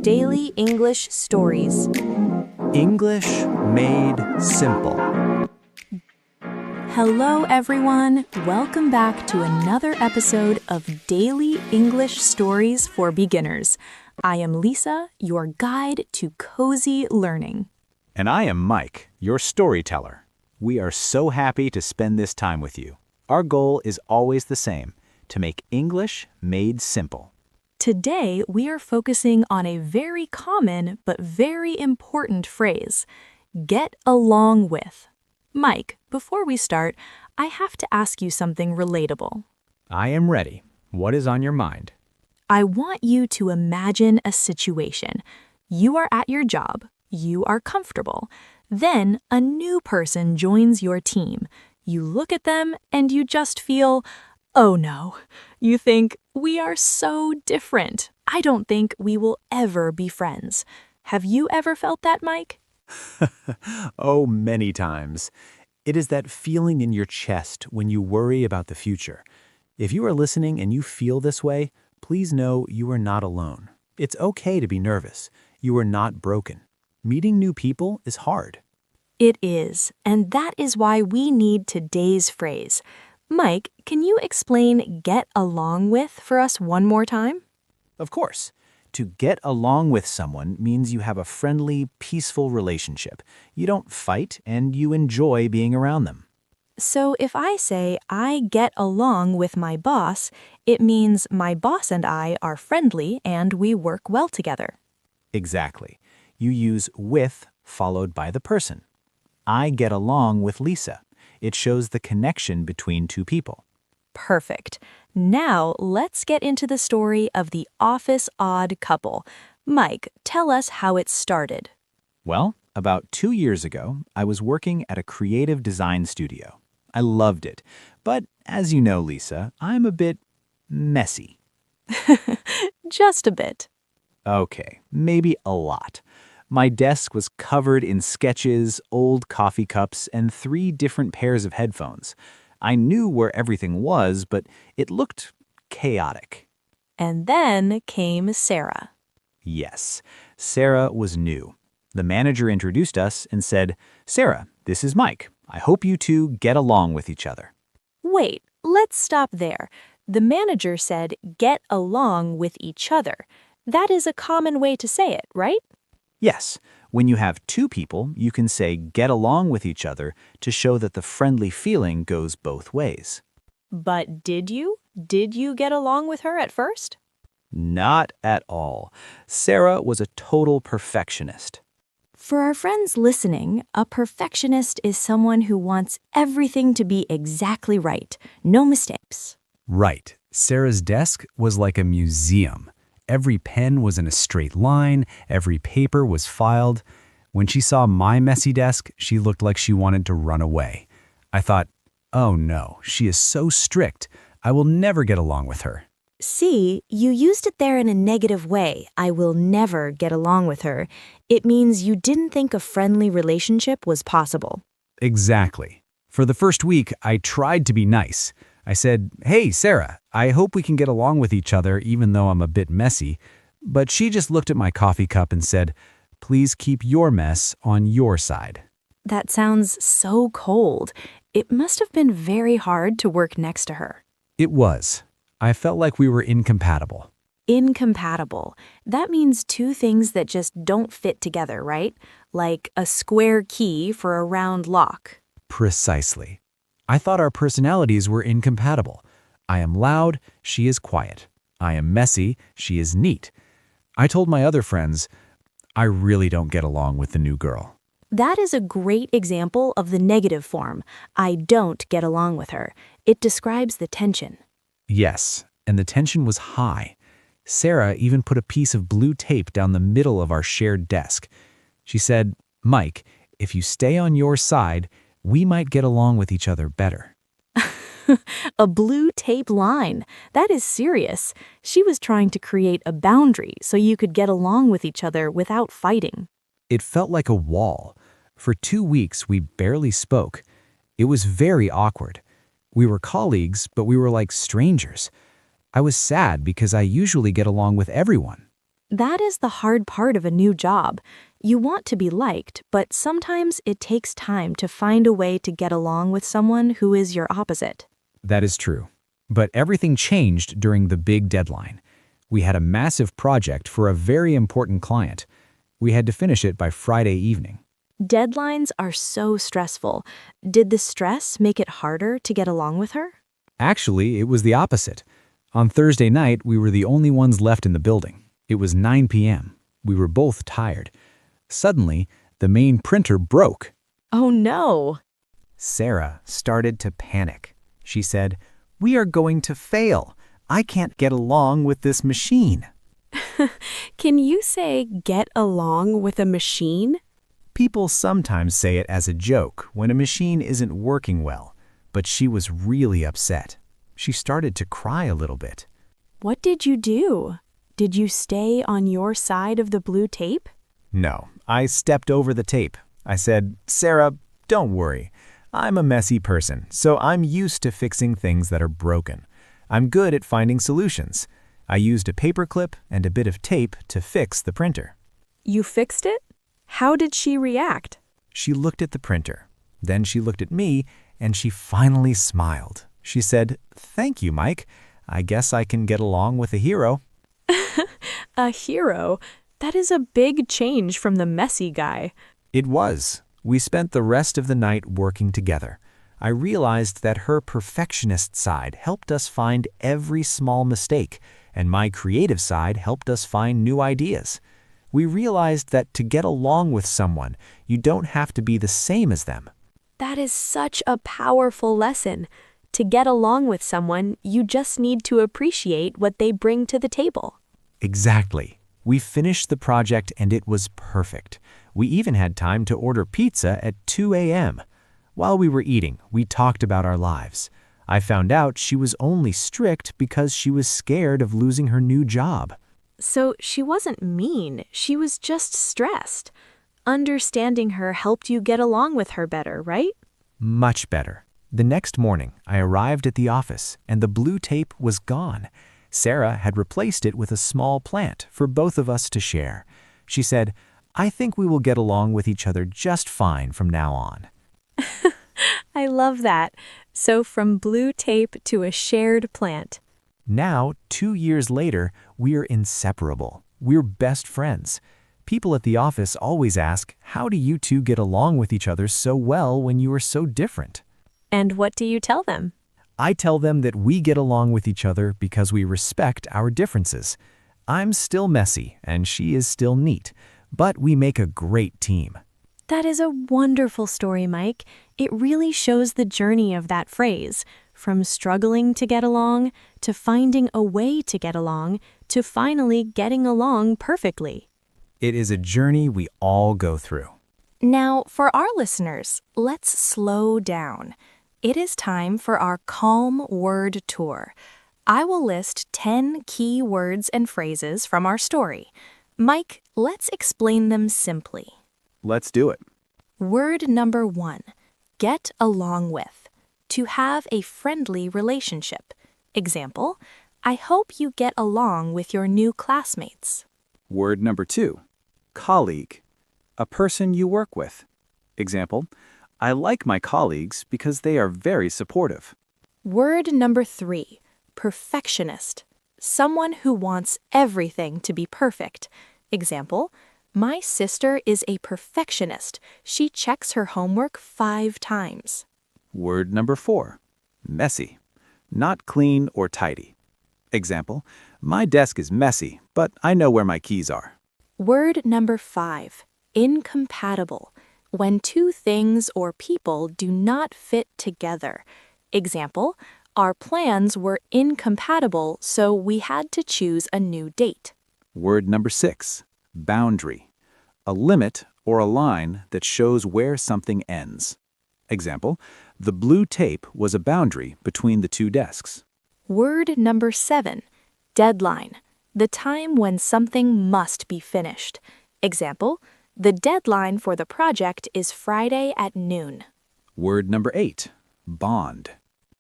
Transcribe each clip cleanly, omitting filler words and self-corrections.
Daily English Stories. English made simple. Hello, everyone. Welcome back to another episode of Daily English Stories for Beginners. I am Lisa, your guide to cozy learning. And I am Mike, your storyteller. We are so happy to spend this time with you. Our goal is always the same, to make English made simple. Today, we are focusing on a very common but very important phrase, get along with. Mike, before we start, I have to ask you something relatable. I am ready. What is on your mind? I want you to imagine a situation. You are at your job, you are comfortable. Then a new person joins your team. You look at them and you just feel, oh no. You think, we are so different. I don't think we will ever be friends. Have you ever felt that, Mike? Oh, many times. It is that feeling in your chest when you worry about the future. If you are listening and you feel this way, please know you are not alone. It's okay to be nervous. You are not broken. Meeting new people is hard. It is, and that is why we need today's phrase. Mike, can you explain get along with for us one more time? Of course. To get along with someone means you have a friendly, peaceful relationship. You don't fight, and you enjoy being around them. So if I say I get along with my boss, it means my boss and I are friendly and we work well together. Exactly. You use with followed by the person. I get along with Lisa. It shows the connection between two people. Perfect. Now let's get into the story of the office odd couple. Mike, tell us how it started. Well, about 2 years ago, I was working at a creative design studio. I loved it. But as you know, Lisa, I'm a bit messy. Just a bit. Okay, maybe a lot. My desk was covered in sketches, old coffee cups, and 3 different pairs of headphones. I knew where everything was, but it looked chaotic. And then came Sarah. Yes, Sarah was new. The manager introduced us and said, "Sarah, this is Mike. I hope you two get along with each other." Wait, let's stop there. The manager said get along with each other. That is a common way to say it, right? Yes, when you have 2 people, you can say get along with each other to show that the friendly feeling goes both ways. But did you? Did you get along with her at first? Not at all. Sarah was a total perfectionist. For our friends listening, a perfectionist is someone who wants everything to be exactly right, no mistakes. Right. Sarah's desk was like a museum. Every pen was in a straight line, every paper was filed. When she saw my messy desk, she looked like she wanted to run away. I thought, oh no, she is so strict. I will never get along with her. See, you used it there in a negative way. I will never get along with her. It means you didn't think a friendly relationship was possible. Exactly. For the first week, I tried to be nice. I said, "Hey, Sarah, I hope we can get along with each other even though I'm a bit messy." But she just looked at my coffee cup and said, "Please keep your mess on your side." That sounds so cold. It must have been very hard to work next to her. It was. I felt like we were incompatible. Incompatible. That means 2 things that just don't fit together, right? Like a square key for a round lock. Precisely. I thought our personalities were incompatible. I am loud, she is quiet. I am messy, she is neat. I told my other friends, I really don't get along with the new girl. That is a great example of the negative form. I don't get along with her. It describes the tension. Yes, and the tension was high. Sarah even put a piece of blue tape down the middle of our shared desk. She said, "Mike, if you stay on your side, we might get along with each other better." A blue tape line. That is serious. She was trying to create a boundary so you could get along with each other without fighting. It felt like a wall. For 2 weeks, we barely spoke. It was very awkward. We were colleagues, but we were like strangers. I was sad because I usually get along with everyone. That is the hard part of a new job. You want to be liked, but sometimes it takes time to find a way to get along with someone who is your opposite. That is true. But everything changed during the big deadline. We had a massive project for a very important client. We had to finish it by Friday evening. Deadlines are so stressful. Did the stress make it harder to get along with her? Actually, it was the opposite. On Thursday night, we were the only ones left in the building. It was 9 p.m. We were both tired. Suddenly, the main printer broke. Oh no! Sarah started to panic. She said, "We are going to fail. I can't get along with this machine." Can you say get along with a machine? People sometimes say it as a joke when a machine isn't working well, but she was really upset. She started to cry a little bit. What did you do? Did you stay on your side of the blue tape? No, I stepped over the tape. I said, "Sarah, don't worry. I'm a messy person, so I'm used to fixing things that are broken. I'm good at finding solutions. I used a paperclip and a bit of tape to fix the printer." You fixed it? How did she react? She looked at the printer. Then she looked at me, and she finally smiled. She said, "Thank you, Mike. I guess I can get along with a hero." A hero? That is a big change from the messy guy. It was. We spent the rest of the night working together. I realized that her perfectionist side helped us find every small mistake, and my creative side helped us find new ideas. We realized that to get along with someone, you don't have to be the same as them. That is such a powerful lesson. To get along with someone, you just need to appreciate what they bring to the table. Exactly. We finished the project and it was perfect. We even had time to order pizza at 2 a.m. While we were eating, we talked about our lives. I found out she was only strict because she was scared of losing her new job. So she wasn't mean, she was just stressed. Understanding her helped you get along with her better, right? Much better. The next morning, I arrived at the office and the blue tape was gone. Sarah had replaced it with a small plant for both of us to share. She said, "I think we will get along with each other just fine from now on." I love that. So from blue tape to a shared plant. Now, 2 years later, we're inseparable. We're best friends. People at the office always ask, "How do you two get along with each other so well when you are so different?" And what do you tell them? I tell them that we get along with each other because we respect our differences. I'm still messy and she is still neat, but we make a great team. That is a wonderful story, Mike. It really shows the journey of that phrase, from struggling to get along, to finding a way to get along, to finally getting along perfectly. It is a journey we all go through. Now, for our listeners, let's slow down. It is time for our Calm Word Tour. I will list 10 key words and phrases from our story. Mike, let's explain them simply. Let's do it. Word number 1, get along with. To have a friendly relationship. Example, I hope you get along with your new classmates. Word number 2, colleague. A person you work with. Example, I like my colleagues because they are very supportive. Word number 3, perfectionist. Someone who wants everything to be perfect. Example, my sister is a perfectionist. She checks her homework 5 times. Word number 4, messy. Not clean or tidy. Example, my desk is messy, but I know where my keys are. Word number 5, incompatible. When two things or people do not fit together. Example, our plans were incompatible, so we had to choose a new date. Word number 6, boundary. A limit or a line that shows where something ends. Example, the blue tape was a boundary between the two desks. Word number 7, deadline. The time when something must be finished. Example, the deadline for the project is Friday at noon. Word number 8, bond.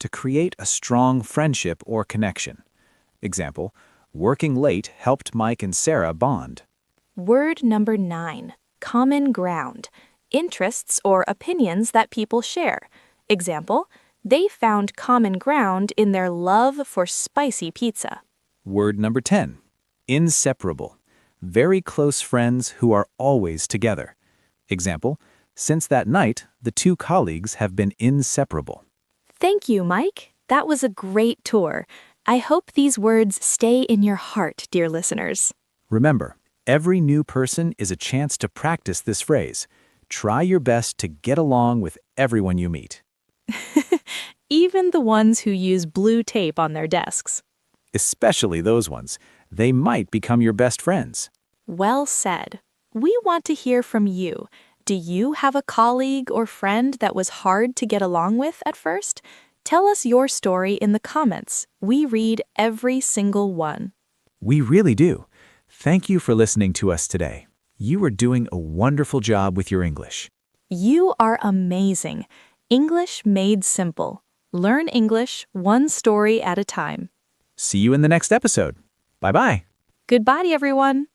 To create a strong friendship or connection. Example, Working late helped Mike and Sarah bond. Word number 9. Common ground. Interests or opinions that people share. Example, they found common ground in their love for spicy pizza. Word number 10. Inseparable. Very close friends who are always together. Example, since that night, the two colleagues have been inseparable. Thank you, Mike. That was a great tour. I hope these words stay in your heart, dear listeners. Remember, every new person is a chance to practice this phrase. Try your best to get along with everyone you meet. Even the ones who use blue tape on their desks. Especially those ones. They might become your best friends. Well said. We want to hear from you. Do you have a colleague or friend that was hard to get along with at first? Tell us your story in the comments. We read every single one. We really do. Thank you for listening to us today. You are doing a wonderful job with your English. You are amazing. English made simple. Learn English one story at a time. See you in the next episode. Bye-bye. Goodbye, everyone.